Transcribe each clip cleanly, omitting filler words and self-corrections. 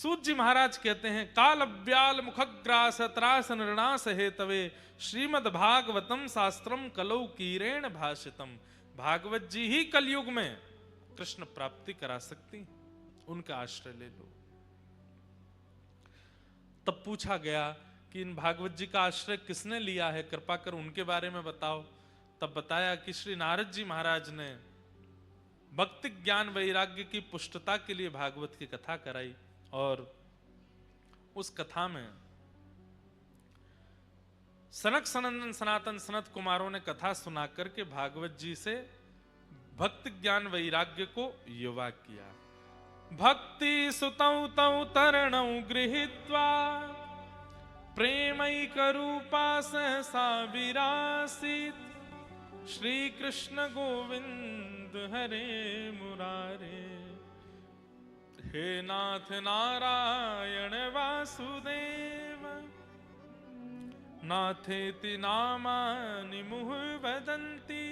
सूत जी महाराज कहते हैं, काल व्याल मुखग्रास त्रास नृणास हेतवे श्रीमद् भागवतम शास्त्रम कलौ कीरेण भाषितम। भागवत जी ही कलयुग में कृष्ण प्राप्ति करा सकती, उनका आश्रय ले लो। तब पूछा गया कि इन भागवत जी का आश्रय किसने लिया है, कृपा कर उनके बारे में बताओ। तब बताया कि श्री नारद जी महाराज ने भक्ति ज्ञान वैराग्य की पुष्टता के लिए भागवत की कथा कराई, और उस कथा में सनक सनंदन सनातन सनत कुमारों ने कथा सुना करके भागवत जी से भक्ति ज्ञान वैराग्य को युवा किया। भक्ति सुतौ तौ तरणौ गृहीत्वा प्रेमैक रूपा सहसा विरासीत् श्री कृष्ण गोविंद हरे मुरारे। हे नाथ नारायण वासुदेव नाथेति नामानि मुहुः वदन्ति।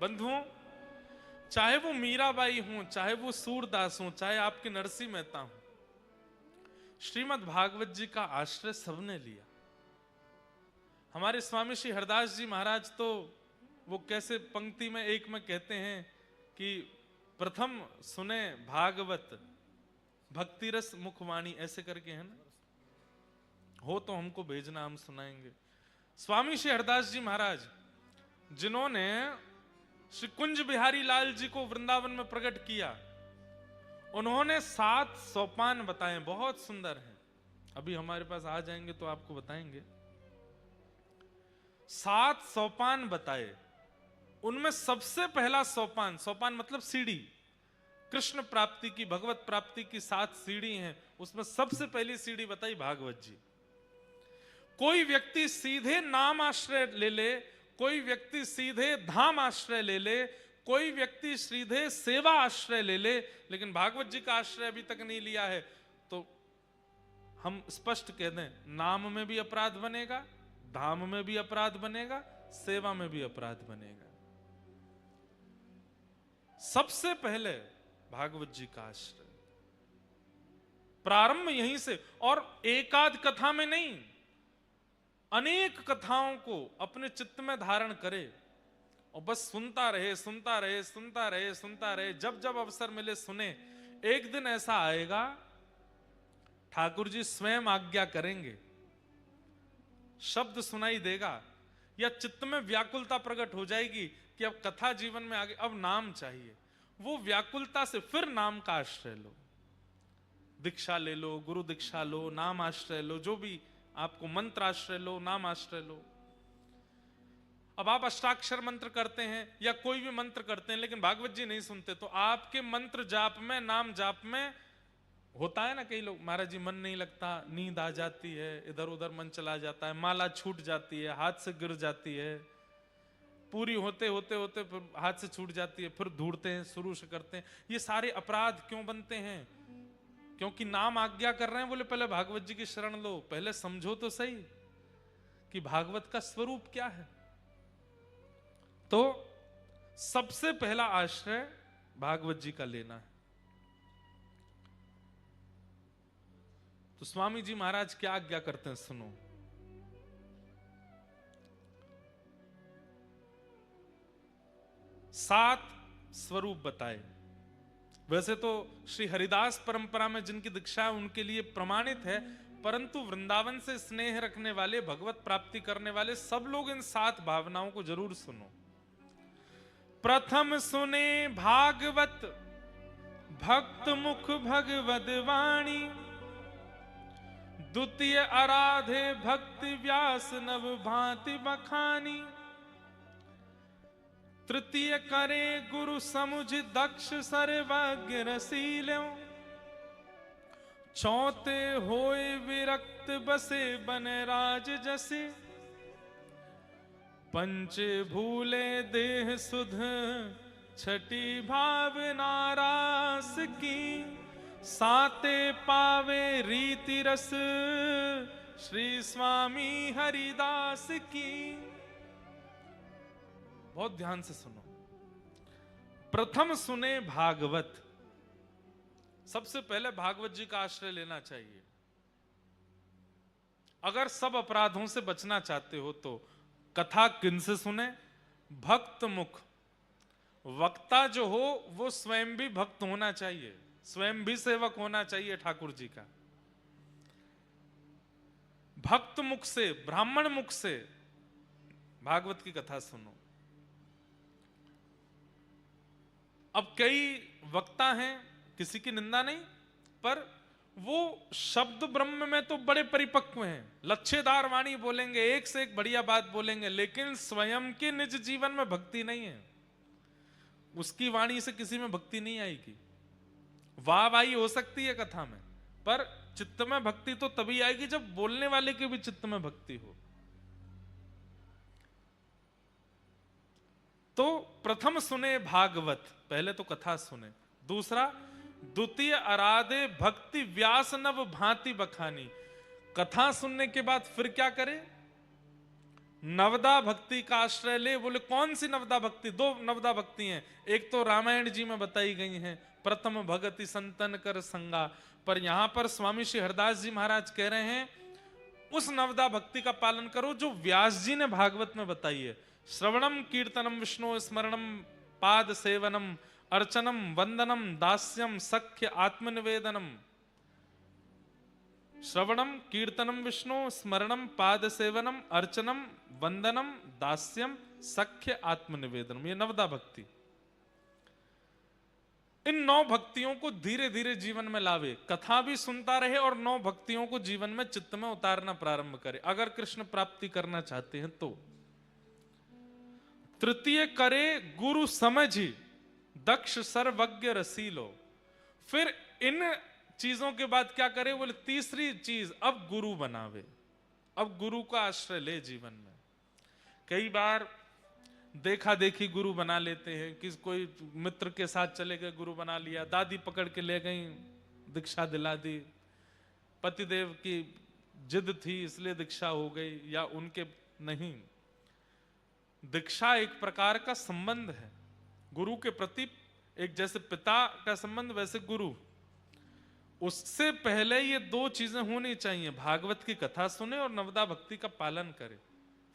बंधुओं, चाहे वो मीराबाई हूं, चाहे वो सूरदास हूं, चाहे आपके नरसिंह मेहता हूं, श्रीमद् भागवत जी का आश्रय सबने लिया। हमारे स्वामी श्री हरदास जी महाराज तो वो कैसे पंक्ति में एक में कहते हैं कि प्रथम सुने भागवत भक्ति रस मुखवाणी, ऐसे करके है ना, हो तो हमको भेजना, हम सुनाएंगे। स्वामी श्री हरदास जी महाराज जिन्होंने श्री कुंज बिहारी लाल जी को वृंदावन में प्रकट किया, उन्होंने 7 सोपान बताए, बहुत सुंदर हैं। अभी हमारे पास आ जाएंगे तो आपको बताएंगे। 7 सोपान बताए। उनमें सबसे पहला सोपान, सोपान मतलब सीढ़ी, कृष्ण प्राप्ति की, भगवत प्राप्ति की 7 सीढ़ी हैं, उसमें सबसे पहली सीढ़ी बताई भागवत जी। कोई व्यक्ति सीधे नाम आश्रय ले ले, कोई व्यक्ति सीधे धाम आश्रय ले ले, कोई व्यक्ति सीधे सेवा आश्रय ले ले, लेकिन भागवत जी का आश्रय अभी तक नहीं लिया है, तो हम स्पष्ट कह दें, नाम में भी अपराध बनेगा, धाम में भी अपराध बनेगा, सेवा में भी अपराध बनेगा। सबसे पहले भागवत जी का आश्रय, प्रारंभ यहीं से, और एकाध कथा में नहीं, अनेक कथाओं को अपने चित्त में धारण करे और बस सुनता रहे, सुनता रहे, सुनता रहे, सुनता रहे, जब जब अवसर मिले सुने। एक दिन ऐसा आएगा, ठाकुर जी स्वयं आज्ञा करेंगे, शब्द सुनाई देगा, या चित्त में व्याकुलता प्रकट हो जाएगी कि अब कथा जीवन में आगे, अब नाम चाहिए। वो व्याकुलता से फिर नाम का आश्रय लो, दीक्षा ले लो, गुरु दीक्षा लो, नाम आश्रय लो, जो भी आपको, मंत्र आश्रय लो, नाम आश्रय लो। अब आप अष्टाक्षर मंत्र करते हैं या कोई भी मंत्र करते हैं, लेकिन भागवत जी नहीं सुनते, तो आपके मंत्र जाप में, नाम जाप में होता है ना, कई लोग, महाराज जी मन नहीं लगता, नींद आ जाती है, इधर उधर मन चला जाता है, माला छूट जाती है, हाथ से गिर जाती है, पूरी होते होते होते फिर हाथ से छूट जाती है, फिर ढूंढते हैं, शुरू से करते हैं। ये सारे अपराध क्यों बनते हैं? क्योंकि नाम आज्ञा कर रहे हैं, बोले पहले भागवत जी की शरण लो, पहले समझो तो सही कि भागवत का स्वरूप क्या है। तो सबसे पहला आश्रय भागवत जी का लेना है। तो स्वामी जी महाराज क्या आज्ञा करते हैं, सुनो। सात स्वरूप बताए। वैसे तो श्री हरिदास परंपरा में जिनकी दीक्षा है उनके लिए प्रमाणित है, परंतु वृंदावन से स्नेह रखने वाले, भगवत प्राप्ति करने वाले सब लोग इन 7 भावनाओं को जरूर सुनो। प्रथम सुने भागवत भक्त मुख भगवद वाणी, द्वितीय आराधे भक्ति व्यास नव भांति बखानी, तृतीय करे गुरु समुझ दक्ष सर्वज्ञ रसील्यों, चौथे होए विरक्त बसे बन राज जसे, पंच भूले देह सुध छठी भावना रास की, साते पावे रीति रस श्री स्वामी हरिदास की। बहुत ध्यान से सुनो। प्रथम सुने भागवत, सबसे पहले भागवत जी का आश्रय लेना चाहिए। अगर सब अपराधों से बचना चाहते हो तो कथा किनसे सुने? भक्त मुख। वक्ता जो हो वो स्वयं भी भक्त होना चाहिए, स्वयं भी सेवक होना चाहिए ठाकुर जी का। भक्त मुख से, ब्राह्मण मुख से भागवत की कथा सुनो। अब कई वक्ता हैं, किसी की निंदा नहीं, पर वो शब्द ब्रह्म में तो बड़े परिपक्व हैं, लच्छेदार वाणी बोलेंगे, एक से एक बढ़िया बात बोलेंगे, लेकिन स्वयं के निज जीवन में भक्ति नहीं है। उसकी वाणी से किसी में भक्ति नहीं आएगी। वाहवाही हो सकती है कथा में, पर चित्त में भक्ति तो तभी आएगी जब बोलने वाले के भी चित्त में भक्ति हो। तो प्रथम सुने भागवत, पहले तो कथा सुने। दूसरा, द्वितीय आराधे भक्ति व्यास नव भांति बखानी। कथा सुनने के बाद फिर क्या करे? नवदा भक्ति का आश्रय ले। बोले कौन सी नवदा भक्ति? दो नवदा भक्ति हैं, एक तो रामायण जी में बताई गई हैं, प्रथम भगति संतन कर संगा, पर यहां पर स्वामी श्री हरदास जी महाराज कह रहे हैं उस नवदा भक्ति का पालन करो जो व्यास जी ने भागवत में बताई है। श्रवणम कीर्तनम विष्णु स्मरणम पाद सेवनम अर्चनम वंदनम दास्यम सख्य आत्मनिवेदनम। श्रवणम कीर्तनम विष्णु स्मरणम पाद सेवनम अर्चनम वंदनम दास्यम सख्य आत्मनिवेदनम, ये नवदा भक्ति। इन 9 भक्तियों को धीरे धीरे जीवन में लावे, कथा भी सुनता रहे और 9 भक्तियों को जीवन में चित्त में उतारना प्रारंभ करे, अगर कृष्ण प्राप्ति करना चाहते हैं तो। तृतीय करे गुरु समझी दक्ष सर्वज्ञ रसीलो। फिर इन चीजों के बाद क्या करे? बोले तीसरी चीज, अब गुरु बनावे, अब गुरु का आश्रय ले जीवन में। कई बार देखा देखी गुरु बना लेते हैं, किस कोई मित्र के साथ चले गए गुरु बना लिया, दादी पकड़ के ले गई दीक्षा दिला दी, पतिदेव की जिद थी इसलिए दीक्षा हो गई, या उनके नहीं। दीक्षा एक प्रकार का संबंध है गुरु के प्रति, एक जैसे पिता का संबंध वैसे गुरु। उससे पहले ये 2 चीजें होनी चाहिए, भागवत की कथा सुने और नवदा भक्ति का पालन करे।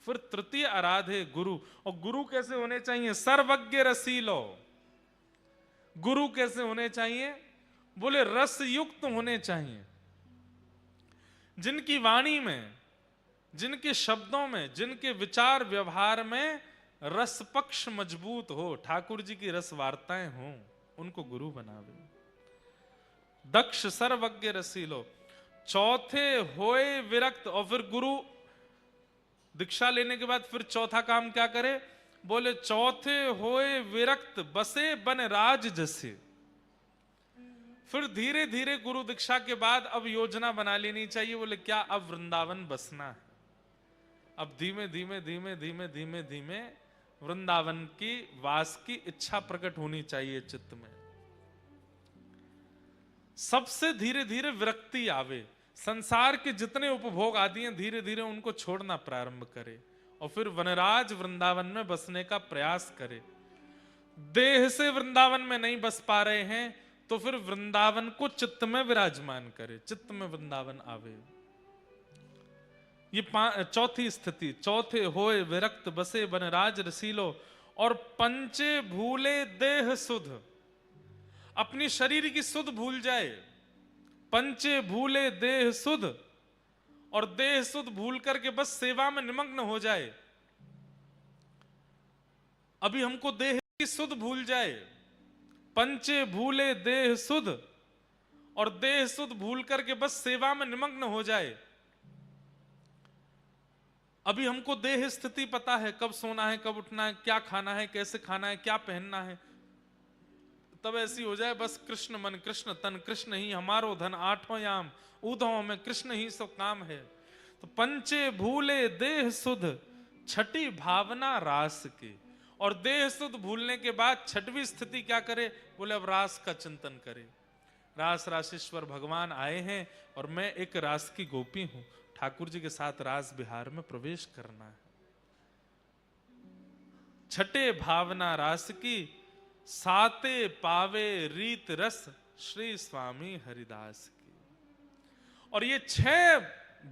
फिर तृतीय आराधे गुरु, और गुरु कैसे होने चाहिए? सर्वज्ञ रसीलो। गुरु कैसे होने चाहिए? बोले रस युक्त होने चाहिए, जिनकी वाणी में, जिनके शब्दों में, जिनके विचार व्यवहार में रस पक्ष मजबूत हो, ठाकुर जी की रस वार्ताएं हो, उनको गुरु बनावे। दक्ष सर्वज्ञ रसीलो। चौथे होए विरक्त, और फिर गुरु दीक्षा लेने के बाद फिर चौथा काम क्या करे? बोले चौथे होए विरक्त बसे बन राज जसे। फिर धीरे धीरे गुरु दीक्षा के बाद अब योजना बना लेनी चाहिए, बोले क्या अब वृंदावन बसना है, अब धीमे धीमे धीमे धीमे धीमे धीमे वृंदावन की वास की इच्छा प्रकट होनी चाहिए चित्त में। सबसे धीरे धीरे विरक्ति आवे, संसार के जितने उपभोग आदि हैं धीरे धीरे उनको छोड़ना प्रारंभ करे, और फिर वनराज वृंदावन में बसने का प्रयास करे। देह से वृंदावन में नहीं बस पा रहे हैं तो फिर वृंदावन को चित्त में विराजमान करे, चित्त में वृंदावन आवे। ये चौथी स्थिति। चौथे होए विरक्त बसे वनराज रसीलो, और पंचे भूले देह सुध, अपनी शरीर की सुध भूल जाए। पंचे भूले देह सुध, और देह सुध भूल करके बस सेवा में निमग्न हो जाए। अभी हमको देह की सुध भूल जाए, पंचे भूले देह सुध, और देह सुध भूल करके बस सेवा में निमग्न हो जाए। अभी हमको देह स्थिति पता है, कब सोना है, कब उठना है, क्या खाना है, कैसे खाना है, क्या पहनना है, तब ऐसी हो जाए बस कृष्ण मन कृष्ण तन, कृष्ण ही हमारो धन, आठों याम उदों में कृष्ण ही सब काम है। तो पंचे भूले देह सुध, छठी भावना रास की। और देह सुध भूलने के बाद छठवीं स्थिति क्या करे? बोले अब रास का चिंतन करे। रास रासेश्वर भगवान आए हैं और मैं एक रास की गोपी हूं, ठाकुर जी के साथ रास बिहार में प्रवेश करना है। छठे भावना रास की, साते पावे रीत रस, श्री स्वामी हरिदास की। और ये 6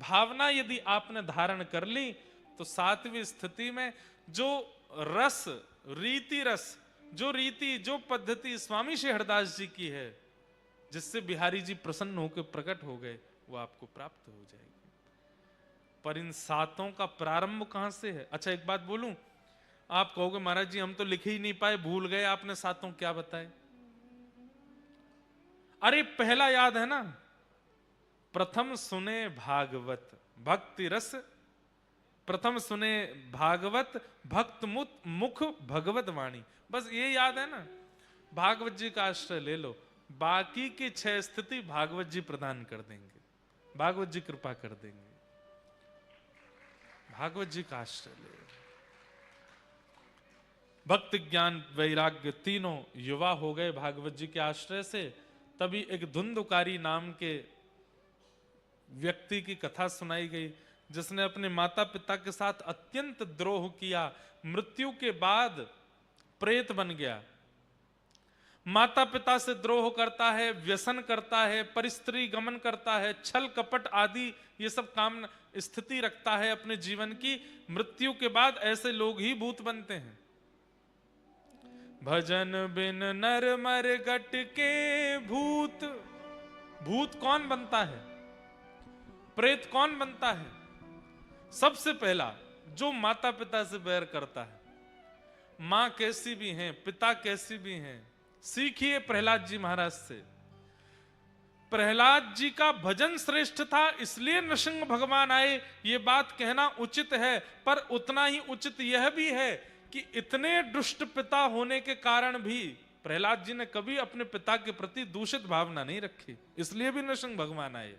भावना यदि आपने धारण कर ली तो 7वीं स्थिति में जो रस, रीति रस, जो रीति, जो पद्धति स्वामी श्री हरिदास जी की है, जिससे बिहारी जी प्रसन्न होकर प्रकट हो गए, वो आपको प्राप्त हो जाएगी। पर इन 7 का प्रारंभ कहां से है? अच्छा एक बात बोलूं, आप कहोगे महाराज जी हम तो लिख ही नहीं पाए, भूल गए, आपने 7 क्या बताए? अरे पहला याद है ना, प्रथम सुने भागवत भक्ति रस, प्रथम सुने भागवत भक्त मुख भगवत वाणी, बस ये याद है ना। भागवत जी का आश्रय ले लो, बाकी की 6 स्थिति भागवत जी प्रदान कर देंगे, भागवत जी कृपा कर देंगे। भागवत जी का आश्रय ले, भक्ति ज्ञान वैराग्य तीनों युवा हो गए भागवत जी के आश्रय से। तभी एक धुंधुकारी नाम के व्यक्ति की कथा सुनाई गई, जिसने अपने माता पिता के साथ अत्यंत द्रोह किया, मृत्यु के बाद प्रेत बन गया। माता पिता से द्रोह करता है, व्यसन करता है, परिस्त्री गमन करता है, छल कपट आदि ये सब काम स्थिति रखता है अपने जीवन की। मृत्यु के बाद ऐसे लोग ही भूत बनते हैं। भजन बिन नर मर गट के भूत, भूत कौन बनता है? प्रेत कौन बनता है? सबसे पहला जो माता पिता से बैर करता है। मां कैसी भी हैं, पिता कैसी भी हैं, सीखिए प्रहलाद जी महाराज से। प्रहलाद जी का भजन श्रेष्ठ था, इसलिए नृसिंह भगवान आए, ये बात कहना उचित है। पर उतना ही उचित यह भी है कि इतने दुष्ट पिता होने के कारण भी प्रहलाद जी ने कभी अपने पिता के प्रति दूषित भावना नहीं रखी, इसलिए भी नृसिंह भगवान आए।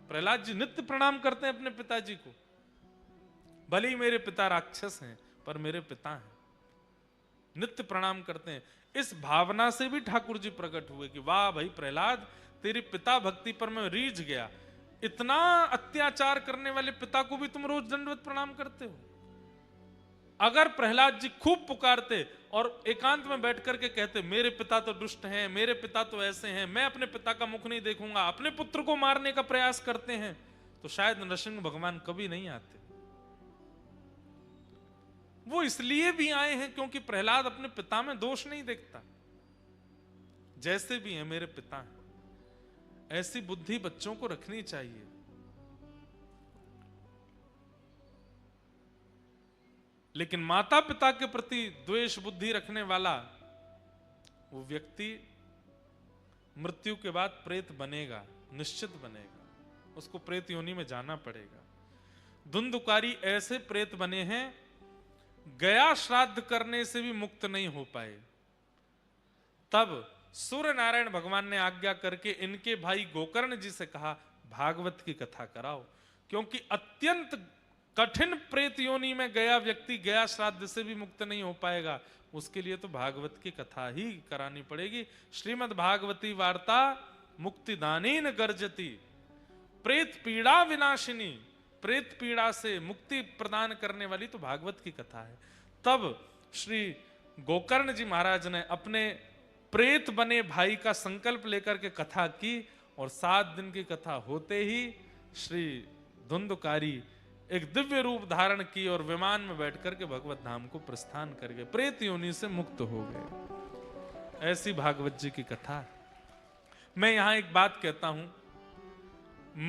प्रहलाद जी नित्य प्रणाम करते हैं अपने पिताजी को, भले ही मेरे पिता राक्षस हैं पर मेरे पिता हैं, नित्य प्रणाम करते हैं। इस भावना से भी ठाकुर जी प्रकट हुए कि वाह भाई प्रहलाद, तेरी पिता भक्ति पर मैं रीझ गया। इतना अत्याचार करने वाले पिता को भी तुम रोज दंडवत प्रणाम करते हो। अगर प्रहलाद जी खूब पुकारते और एकांत में बैठ करके कहते मेरे पिता तो दुष्ट हैं, मेरे पिता तो ऐसे हैं, मैं अपने पिता का मुख नहीं देखूंगा, अपने पुत्र को मारने का प्रयास करते हैं, तो शायद नृसिंह भगवान कभी नहीं आते। वो इसलिए भी आए हैं क्योंकि प्रहलाद अपने पिता में दोष नहीं देखता। जैसे भी है मेरे पिता हैं, ऐसी बुद्धि बच्चों को रखनी चाहिए। लेकिन माता पिता के प्रति द्वेष बुद्धि रखने वाला वो व्यक्ति मृत्यु के बाद प्रेत बनेगा, निश्चित बनेगा, उसको प्रेत योनि में जाना पड़ेगा। धुंधुकारी ऐसे प्रेत बने हैं, गया श्राद्ध करने से भी मुक्त नहीं हो पाए। तब सूर्य नारायण भगवान ने आज्ञा करके इनके भाई गोकर्ण जी से कहा भागवत की कथा कराओ, क्योंकि अत्यंत कठिन प्रेत योनि में गया व्यक्ति गया श्राद्ध से भी मुक्त नहीं हो पाएगा, उसके लिए तो भागवत की कथा ही करानी पड़ेगी। श्रीमद् भागवती वार्ता मुक्तिदानेन गर्जती, प्रेत पीड़ा विनाशिनी, प्रेत पीड़ा से मुक्ति प्रदान करने वाली तो भागवत की कथा है। तब श्री गोकर्ण जी महाराज ने अपने प्रेत बने भाई का संकल्प लेकर के कथा की, और 7 दिन की कथा होते ही श्री धुंधुकारी एक दिव्य रूप धारण की और विमान में बैठकर के भगवत धाम को प्रस्थान कर गए, प्रेत योनि से मुक्त हो गए। ऐसी भागवत जी की कथा। मैं यहां एक बात कहता हूं,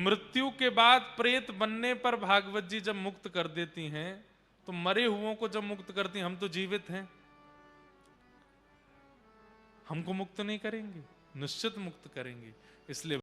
मृत्यु के बाद प्रेत बनने पर भागवत जी जब मुक्त कर देती हैं, तो मरे हुओं को जब मुक्त करती, हम तो जीवित हैं, हमको मुक्त नहीं करेंगे? निश्चित मुक्त करेंगे। इसलिए